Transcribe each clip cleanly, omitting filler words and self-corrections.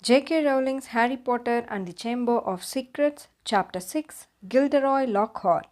J.K. Rowling's Harry Potter and the Chamber of Secrets, Chapter 6, Gilderoy Lockhart.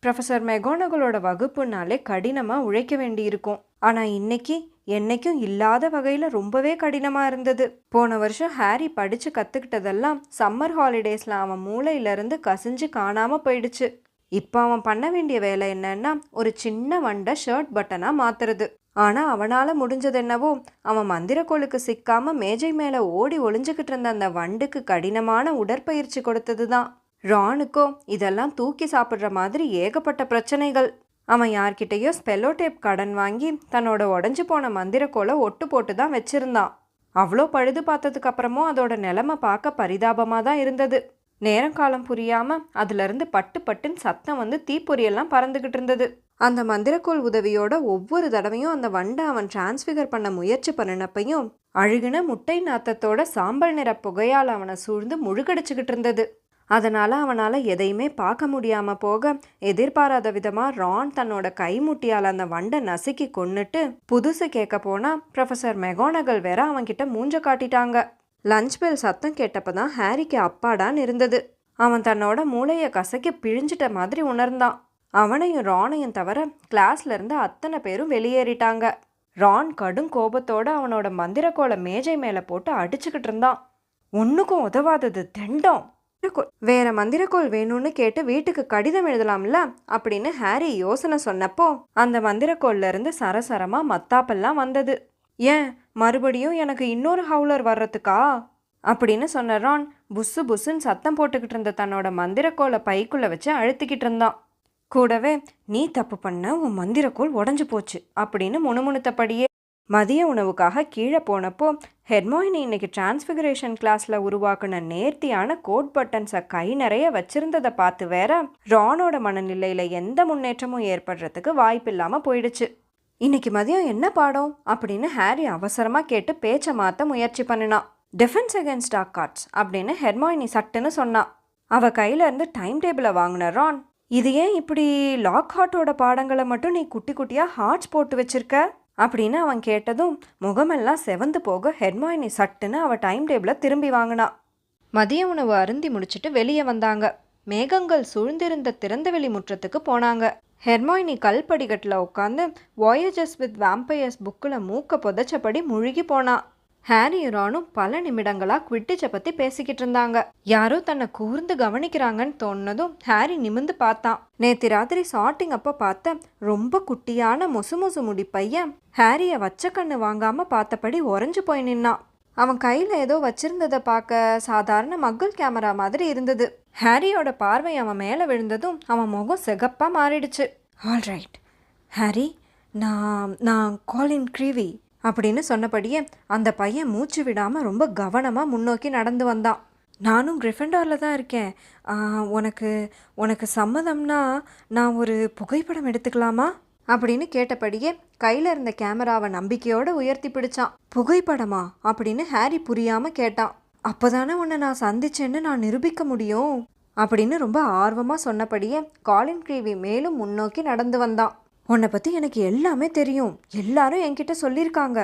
Professor மெகோனகலோட வகுப்புனாலே கடினமாக உழைக்க வேண்டியிருக்கும். ஆனால் இன்னைக்கு என்னைக்கும் இல்லாத வகையில் ரொம்பவே கடினமாக இருந்தது. போன வருஷம் ஹாரி படித்து கற்றுக்கிட்டதெல்லாம் சம்மர் ஹாலிடேஸில் அவன் மூளையிலேருந்து கசிஞ்சு காணாமல் போயிடுச்சு. இப்போ அவன் பண்ண வேண்டிய வேலை என்னன்னா ஒரு சின்ன வண்டை ஷர்ட் பட்டனாக மாற்றுறது. ஆனால் அவனால் முடிஞ்சது என்னவோ அவன் மந்திரக்கோளுக்கு சிக்காமல் மேஜை மேலே ஓடி ஒளிஞ்சுக்கிட்டு இருந்த அந்த வண்டுக்கு கடினமான உடற்பயிற்சி கொடுத்தது தான். ரானுக்கோ இதெல்லாம் தூக்கி சாப்பிட்ற மாதிரி ஏகப்பட்ட பிரச்சனைகள். அவன் யார்கிட்டயோ ஸ்பெல்லோ டேப் கடன் வாங்கி தன்னோட உடஞ்சி போன மந்திரக்கோளை ஒட்டு போட்டு தான் வச்சிருந்தான். அவ்வளோ பழுது பார்த்ததுக்கு அப்புறமும் அதோட நிலைமை பார்க்க பரிதாபமாக தான் இருந்தது. நேரம் காலம் புரியாமல் அதுலேருந்து பட்டு பட்டுன்னு சத்தம் வந்து தீப்பொறியெல்லாம் பறந்துக்கிட்டு இருந்தது. அந்த மந்திரக்கோள் உதவியோட ஒவ்வொரு தடவையும் அந்த வண்டை அவன் டிரான்ஸ்ஃபிகர் பண்ண முயற்சி பண்ணினப்பையும் அழுகின முட்டை நாத்தத்தோட சாம்பல் நிற புகையால் அவனை சூழ்ந்து முழுகடிச்சுக்கிட்டு இருந்தது. அதனால் அவனால் எதையுமே பார்க்க முடியாமல் போக எதிர்பாராத விதமாக ரான் தன்னோட கைமுட்டியால் அந்த வண்டை நசுக்கி கொன்னுட்டு புதுசு கேட்க போனால் ப்ரொஃபஸர் மெகோனகல் வேற அவன்கிட்ட மூஞ்ச காட்டிட்டாங்க. லஞ்ச் பெல் சத்தம் கேட்டப்போ தான் ஹாரிக்கு அப்பாடான்னு இருந்தது. அவன் தன்னோட மூளையை கசக்கி பிழிஞ்சிட்ட மாதிரி உணர்ந்தான். அவனையும் ரானையும் தவிர கிளாஸ்லேருந்து அத்தனை பேரும் வெளியேறிட்டாங்க. ரான் கடும் கோபத்தோடு அவனோட மந்திரக்கோளை மேஜை மேலே போட்டு அடிச்சுக்கிட்டு இருந்தான். ஒன்றுக்கும் உதவாதது தெண்டம். வேற மந்திரக்கோள் வேணும்னு கேட்டு வீட்டுக்கு கடிதம் எழுதலாம்ல அப்படின்னு ஹாரி யோசனை சொன்னப்போ அந்த மந்திரக்கோள்ல இருந்து சரசரமா மத்தாப்பெல்லாம் வந்தது. ஏன் மறுபடியும் எனக்கு இன்னொரு ஹவுலர் வர்றதுக்கா அப்படின்னு சொன்ன ரான் புஸ்ஸு புஸ்ஸுன்னு சத்தம் போட்டுக்கிட்டு இருந்த தன்னோட மந்திரக்கோளை பைக்குள்ள வச்சு அழுத்திக்கிட்டு இருந்தான். கூடவே நீ தப்பு பண்ண, உன் மந்திரக்கோள் உடஞ்சு போச்சு அப்படின்னு முணுமுணுத்தபடியே மதிய உணவுக்காக கீழே போனப்போ ஹெர்மாயினி இன்னைக்கு டிரான்ஸ்ஃபிகரேஷன் கிளாஸில் உருவாக்குன நேர்த்தியான கோட் பட்டன்ஸை கை நிறைய வச்சிருந்ததை பார்த்து வேற ரானோட மனநிலையில் எந்த முன்னேற்றமும் ஏற்படுறதுக்கு வாய்ப்பில்லாமல் போயிடுச்சு. இன்னைக்கு மதியம் என்ன பாடம் அப்படின்னு ஹாரி அவசரமாக கேட்டு பேச்சை மாற்ற முயற்சி பண்ணினான். டிஃபென்ஸ் அகேன்ஸ்ட் டார்க் ஆர்ட்ஸ் அப்படின்னு ஹெர்மாயினி சட்டுன்னு சொன்னான். அவ கையில இருந்து டைம் டேபிளை வாங்கின ரான், இது ஏன் இப்படி லாக்ஹார்ட்டோட பாடங்களை மட்டும் நீ குட்டி குட்டியாக ஹார்ட்ஸ் போட்டு வச்சிருக்க அப்படின்னு அவன் கேட்டதும் முகமெல்லாம் செவந்து போக ஹெர்மாயினி சட்டுன்னு அவள் டைம் டேபிளை திரும்பி வாங்கினான். மதிய உணவு அருந்தி முடிச்சுட்டு வெளியே வந்தாங்க. மேகங்கள் சூழ்ந்திருந்த திறந்தவெளி முற்றத்துக்கு போனாங்க. ஹெர்மாயினி கல்படிக்கட்டில் உட்காந்து வாயேஜஸ் வித் வேம்பயர்ஸ் புக்கில் மூக்க புதைச்சபடி முழுகி போனான். ஹாரி ரானும் பல நிமிடங்களாக குவிட்டிச்சை பற்றி பேசிக்கிட்டு இருந்தாங்க. யாரோ தன்னை கூர்ந்து கவனிக்கிறாங்கன்னு தோணுனதும் ஹாரி நிமிந்து பார்த்தான். நேற்று ராத்திரி சாட்டிங் அப்போ பார்த்த ரொம்ப குட்டியான மொசு மொசு முடி பையன் ஹாரியை வச்ச கண்ணு வாங்காமல் பார்த்தபடி உறைஞ்சு போய் நின்னான். அவன் கையில் ஏதோ வச்சிருந்ததை பார்க்க சாதாரண மக்கள் கேமரா மாதிரி இருந்தது. ஹாரியோட பார்வை அவன் மேலே விழுந்ததும் அவன் முகம் சிகப்பாக மாறிடுச்சு. ஆல்ரைட் ஹாரி, நான் காலின் க்ரீவி அப்படின்னு சொன்னபடியே அந்த பையன் மூச்சு விடாமல் ரொம்ப கவனமாக முன்னோக்கி நடந்து வந்தான். நானும் கிரிஃபெண்டாரில் தான் இருக்கேன். உனக்கு சம்மதம்னா நான் ஒரு புகைப்படம் எடுத்துக்கலாமா அப்படின்னு கேட்டபடியே கையில் இருந்த கேமராவை நம்பிக்கையோடு உயர்த்தி பிடிச்சான். புகைப்படமா அப்படின்னு ஹாரி புரியாமல் கேட்டான். அப்போதானே உன்னை நான் சந்திச்சேன்னு நான் நிரூபிக்க முடியும் அப்படின்னு ரொம்ப ஆர்வமாக சொன்னபடியே காலின் க்ரீவி மேலும் முன்னோக்கி நடந்து வந்தான். உன்னை பற்றி எனக்கு எல்லாமே தெரியும், எல்லாரும் என்கிட்ட சொல்லியிருக்காங்க.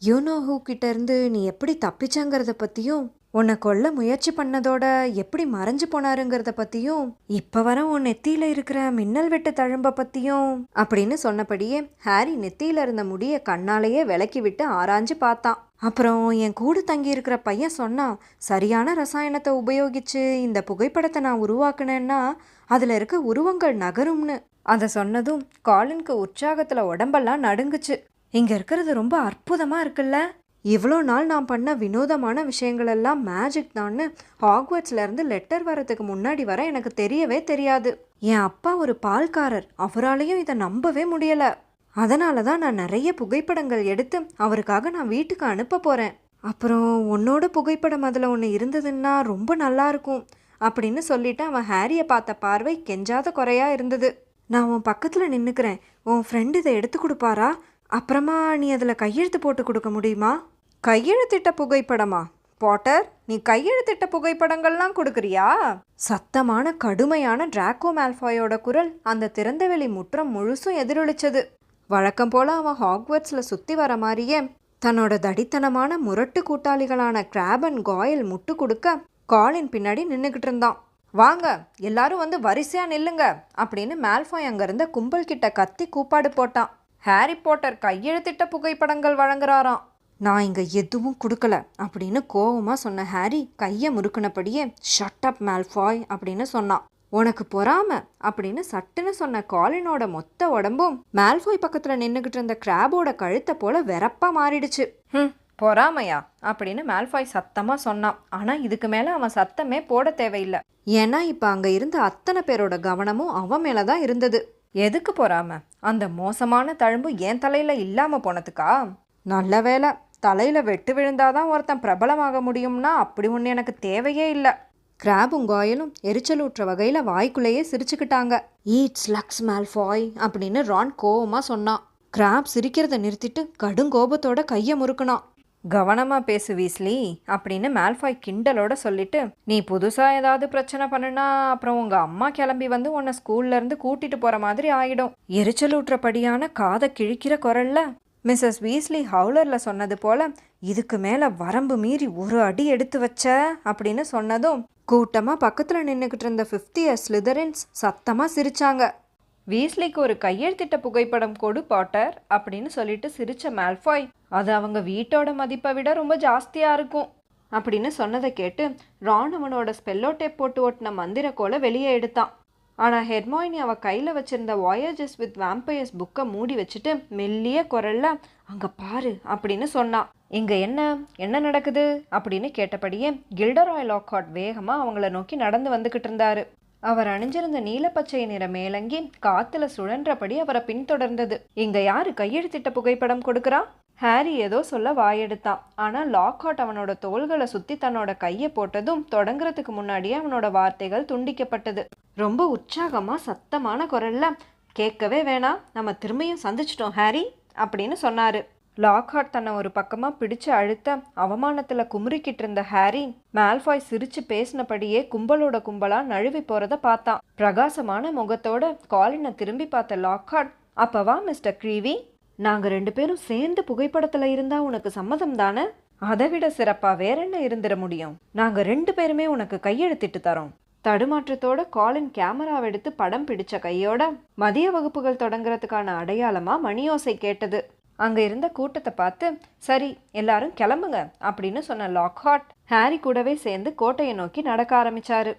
யூனோ ஹூ கிட்ட இருந்து நீ எப்படி தப்பிச்சங்கிறத பற்றியும் உன்னை கொல்ல முயற்சி பண்ணதோட எப்படி மறைஞ்சு போனாருங்கிறத பற்றியும் இப்போ வர உன் நெத்தியில் இருக்கிற மின்னல் வெட்டு தழும்ப பற்றியும் அப்படின்னு சொன்னபடியே ஹாரி நெத்தியில் இருந்த முடியை கண்ணாலேயே விலக்கி விட்டு ஆராய்ஞ்சு பார்த்தான். அப்புறம் என் கூட தங்கி இருக்கிற பையன் சொன்னான், சரியான ரசாயனத்தை உபயோகிச்சு இந்த புகைப்படத்தை நான் உருவாக்குனேன்னா அதில் இருக்க உருவங்கள் நகரும்னு. அதை சொன்னதும் காலினுக்கு உற்சாகத்தில் உடம்பெல்லாம் நடுங்குச்சு. இங்கே இருக்கிறது ரொம்ப அற்புதமாக இருக்குல்ல, இவ்வளோ நாள் நான் பண்ண வினோதமான விஷயங்களெல்லாம் மேஜிக் தான்னு ஹாக்வர்ட்ஸ்லேருந்து லெட்டர் வரதுக்கு முன்னாடி வர எனக்கு தெரியவே தெரியாது. என் அப்பா ஒரு பால்காரர், அவராலையும் இதை நம்பவே முடியலை. அதனால தான் நான் நிறைய புகைப்படங்கள் எடுத்து அவருக்காக நான் வீட்டுக்கு அனுப்ப போகிறேன். அப்புறம் உன்னோட புகைப்படம் அதில் ஒன்று இருந்ததுன்னா ரொம்ப நல்லா இருக்கும் அப்படின்னு சொல்லிட்டு அவன் ஹாரியை பார்த்த பார்வை கெஞ்சாத குறையா இருந்தது. நான் உன் பக்கத்தில் நின்றுக்கிறேன், உன் ஃப்ரெண்டு இதை எடுத்து கொடுப்பாரா? அப்புறமா நீ அதில் கையெழுத்து போட்டு கொடுக்க முடியுமா? கையெழுத்திட்ட புகைப்படமா? பாட்டர், நீ கையெழுத்திட்ட புகைப்படங்கள்லாம் கொடுக்குறியா? சத்தமான கடுமையான டிராக்கோ மால்ஃபாயோட குரல் அந்த திறந்தவெளி முற்றம் முழுசும் எதிரொலிச்சது. வழக்கம் போல் அவன் ஹாக்வர்ட்ஸில் சுற்றி வர மாதிரியே தன்னோட தடித்தனமான முரட்டு கூட்டாளிகளான கிராப் அண்ட் காயில் முட்டு கொடுக்க காலின் பின்னாடி நின்றுக்கிட்டு இருந்தான். வாங்க எல்லாரும் வந்து வரிசையா நில்லுங்க அப்படின்னு மால்ஃபாய் அங்கிருந்த கும்பல் கிட்ட கத்தி கூப்பாடு போட்டான். ஹாரி பாட்டர் கையெழுத்திட்ட புகைப்படங்கள் வழங்குறாராம். நான் இங்க எதுவும் கொடுக்கல அப்படின்னு கோவமா சொன்ன ஹாரி கையை முறுக்குனபடியே ஷட் அப் மால்ஃபாய் அப்படின்னு சொன்னான். உனக்கு பொறாம அப்படின்னு சட்டுன்னு சொன்ன காலினோட மொத்த உடம்பும் மால்ஃபாய் பக்கத்துல நின்றுகிட்டு இருந்த கிராபோட கழுத்தை போல வெறப்பா மாறிடுச்சு. பொறாமையா அப்படின்னு மால்ஃபாய் சத்தமா சொன்னான். ஆனா இதுக்கு மேல அவன் சத்தமே போட தேவையில்லை. ஏன்னா இப்ப அங்க இருந்த அத்தனை பேரோட கவனமும் அவன் மேலதான் இருந்தது. எதுக்கு பொறாம? அந்த மோசமான தழும்பு என் தலையில இல்லாம போனதுக்கா? நல்ல வேலை, தலையில வெட்டு விழுந்தாதான் ஒருத்தன் பிரபலமாக முடியும்னா அப்படி ஒன்று எனக்கு தேவையே இல்லை. கிராபும் காயலும் எரிச்சலூற்ற வகையில வாய்க்குள்ளேயே சிரிச்சுக்கிட்டாங்க. ஈட்ஸ் லக்ஸ் மால்ஃபாய் அப்படின்னு ரான் கோவமா சொன்னான். கிராப் சிரிக்கிறத நிறுத்திட்டு கடுங்கோபத்தோட கையை முறுக்குனான். கவனமா பேசு வீஸ்லி அப்படின்னு மால்ஃபாய் கிண்டலோட சொல்லிட்டு, நீ புதுசா ஏதாவது பிரச்சனை பண்ணுனா அப்புறம் உங்க அம்மா கிளம்பி வந்து உன்னை ஸ்கூல்ல இருந்து கூட்டிட்டு போற மாதிரி ஆயிடும். எரிச்சலூற்றபடியான காதை கிழிக்கிற குரல்ல மிஸ்ஸஸ் வீஸ்லி ஹவுலர்ல சொன்னது போல, இதுக்கு மேல வரம்பு மீறி ஒரு அடி எடுத்து வச்ச அப்படின்னு சொன்னதும் கூட்டமா பக்கத்துல நின்னுக்கிட்டு இருந்த 5th year ஸ்லிதரின்ஸ் சத்தமா சிரிச்சாங்க. வீஸ்லிக்கு ஒரு கையெழுத்திட்ட புகைப்படம் கொடு பாட்டர் அப்படின்னு சொல்லிட்டு சிரிச்ச மால்ஃபாய், அது அவங்க வீட்டோட மதிப்பை விட ரொம்ப ஜாஸ்தியா இருக்கும் அப்படின்னு சொன்னதை கேட்டு ரான் அவனோட ஸ்பெல்லோ டேப் போட்டு ஓட்டின மந்திரக்கோலை வெளியே எடுத்தான். ஆனால் ஹெர்மாயினி அவ கையில் வச்சிருந்த வாயேஜஸ் வித் வேம்பயர்ஸ் புக்கை மூடி வச்சுட்டு மெல்லிய குரல்ல அங்கே பாரு அப்படின்னு சொன்னான். இங்கே என்ன நடக்குது அப்படின்னு கேட்டபடியே கில்டராய் லாக்ஹார்ட் வேகமாக அவங்கள நோக்கி நடந்து வந்துக்கிட்டு இருந்தாரு. அவர் அணிஞ்சிருந்த நீலப்பச்சை நிற மேலங்கி காத்துல சுழன்றபடி அவரை பின்தொடர்ந்தது. இங்க யாரு கையெழுத்திட்ட புகைப்படம் கொடுக்கறா? ஹாரி ஏதோ சொல்ல வாயெடுத்தான். ஆனா லாக்ஹார்ட் அவனோட தோள்களை சுத்தி தன்னோட கையை போட்டதும் தொடங்குறதுக்கு முன்னாடியே அவனோட வார்த்தைகள் துண்டிக்கப்பட்டது. ரொம்ப உற்சாகமா சத்தமான குரல்ல, கேட்கவே வேணாம், நம்ம திரும்பியும் சந்திச்சிட்டோம் ஹாரி அப்படின்னு சொன்னாரு. லாக்ஹார்ட் தன்னை ஒரு பக்கமா பிடிச்சு அழுத்த அவமானத்துல குமுறிக்கிட்டு இருந்த ஹாரி மால்ஃபாய் சிரிச்சு பேசினபடியே கும்பலோட கும்பலா நழுவி போறத பார்த்தான். பிரகாசமான முகத்தோட காலினை திரும்பி பார்த்த லாக்ஹார்ட், அப்பவா மிஸ்டர் க்ரீவி, நாங்க 2 பேரும் சேர்ந்து புகைப்படத்துல இருந்தா உனக்கு சம்மதம் தானே? அதை விட சிறப்பா வேற என்ன இருந்துட முடியும்? நாங்க 2 பேருமே உனக்கு கையெழுத்திட்டு தரோம். தடுமாற்றத்தோட காலின் கேமராவை எடுத்து படம் பிடிச்ச கையோட மதிய வகுப்புகள் தொடங்குறதுக்கான அடையாளமா மணியோசை கேட்டது. அங்க இருந்த கூட்டத்தை பார்த்து, சரி எல்லாரும் கிளம்புங்க அப்படின்னு சொன்ன லாக்ஹார்ட் ஹாரி கூடவே சேர்ந்து கோட்டையை நோக்கி நடக்க ஆரம்பிச்சாரு.